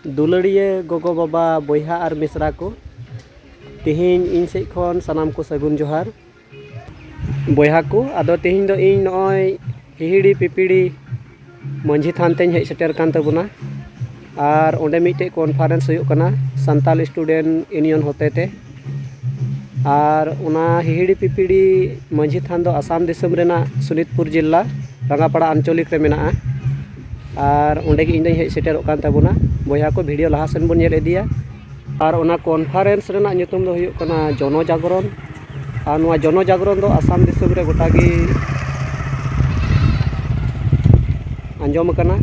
दुलड़िया गोगो बाबा बोहा और मिश्रा को तेहें इन सेज खन सानाम को सगुन जोहार बोहा को आदो तेहें दो इन नॉय हिहिड़ी पिपिड़ी मंझी थान तें हेज सेटर कान तबुना और ओंडे मिटे कॉन्फ्रेंस हुयुग कना संताल स्टूडेंट यूनियन होतेते और उना हिहिड़ी पिपिड़ी मंझी थान दो आसाम दिसम रेना सोनितपुर जिला रंगापाड़ा आंचलिक रे मेना और ओंडे इन दो हेज सेटर कान तबुना बोहा को वीडियो लहा सेन बन नेल इदिया और उना कॉन्फ्रेंस रेना नितुम दो हुयुग कना जन जागरण और नवा जन जागरण दो आसाम दिसम रे गोटागी आंजम कना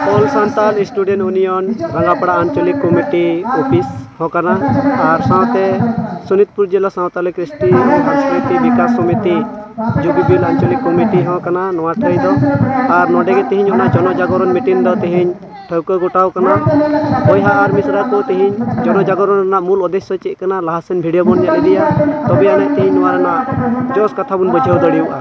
all Santal student union Rangapara आंचलिक कमिटी ऑफिस होकना और साथे सोनितपुर जिला सावताली कृष्टि और संस्कृति विकास समिति जुगीबिल आंचलिक कमिटी होकना नवा ठाई दो और नोडे के तेहें ओना जन जागरण मीटिंग दो तेहें ठौका गोटाव कना बोहा और मिश्रा को तेहें जन जागरण ना मूल उद्देश्य चेक कना लहासेन वीडियो बन नेल इदिया तबे आने तेहें नवा रना जोस कथा बन बुझाव दड़ियुआ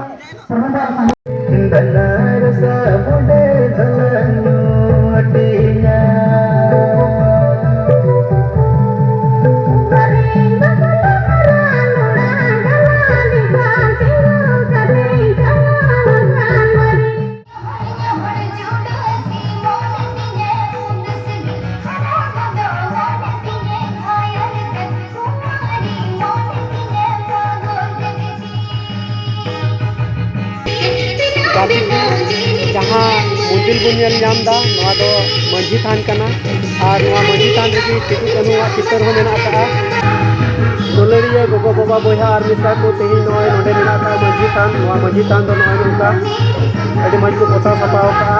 जहाँ मंदिर बन नेल नामदा नवा दो मंझी थान कना और नवा मंझी थान रे सिदु कान्हू चित्र हो मेना का दुलड़िया गोगो बाबा बोहा और मिश्रा को तेहें नय नोडे मेना का मंझी थान दो नय नोका अडी मज को पोता सपाव का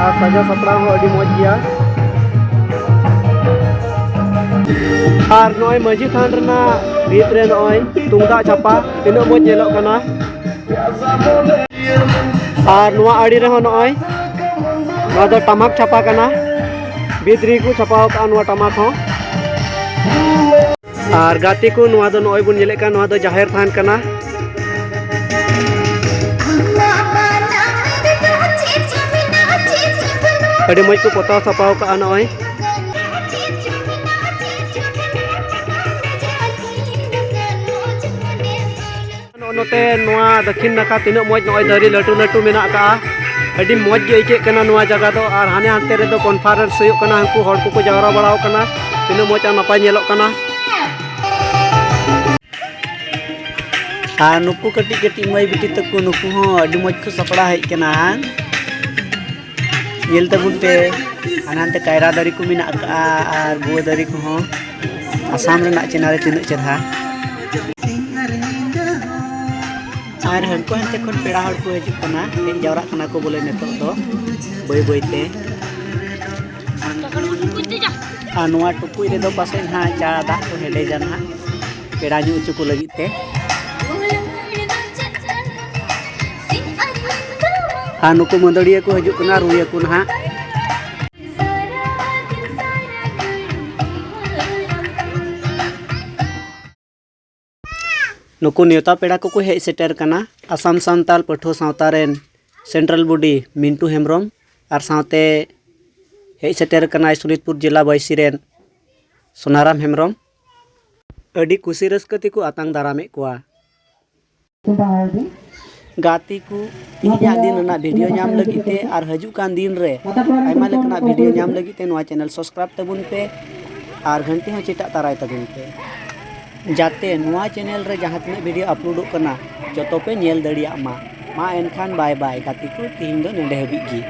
और सजा सपड़ा हो अडी मज गया और नय मंझी थान रेना भीत रे नय तुंगदा छापा तिना मज नेलो कना और नवा आड़ी रहो नय नवा दो टमाक छापा कना बिद्री को छापाव का नवा टमाक हो और गाती को नवा दो नय बन नेले का नवा दो जाहिर थान कना अड़ी मज को पोताव छापाव का नय नोते नवा दक्षिण नाका तीना मज नय दारी लटू लटू मेना का अड़ी मज गे इके कना नवा जगह दो और हाने हानते रे दो कॉन्फ्रेंस हुयुग कना हंकु हड़ को जावरा बड़ाव कना तीना मज नपाय नेलोग कना और नुकु कटी कटी मई बिटी तक नुकु हो अड़ी मज को सपड़ा हेज कना नेल तबुन पे हानांते कायरा दारी को मेना का और बुआ दारी को हो आसाम रेना चेनारे तीना चेरहा और हंको हंते खन पेड़ा हड़ को हजू कना हेज जावरा कना को बोले नेतो दो बई बईते और नवा टुकुई रे दो पासे ना चा दा को हेडे जाना पेड़ा नु उचु को लगिते और नुको मंदड़िया को हजू कना रुया को ना नुको नेवता पेड़ा को हेज सेटर कना आसाम संताल पठो सावतारेन सेंट्रल बॉडी मिंटू हेम्ब्रम और साथे हेज सेटर कना सोनितपुर जिला बायसी रेन सोनाराम हेम्ब्रम अड़ी कुसी रस्का तेको आतांग दारामे कोआ गाती को इन्या दिन ना वीडियो नाम लगिते और हजू कान दिन रे आयमा लेकना वीडियो नाम लगिते नवा चैनल सब्सक्राइब तबुन पे और घंटी हो चिटा ताराय तबुन पे जाते नवा चैनल रे जहाँ तीन वीडियो अपलोड करना जो पे नेल दड़िया मा एनखान बाय बाय गाती को तीन दो नेडे हबी गी।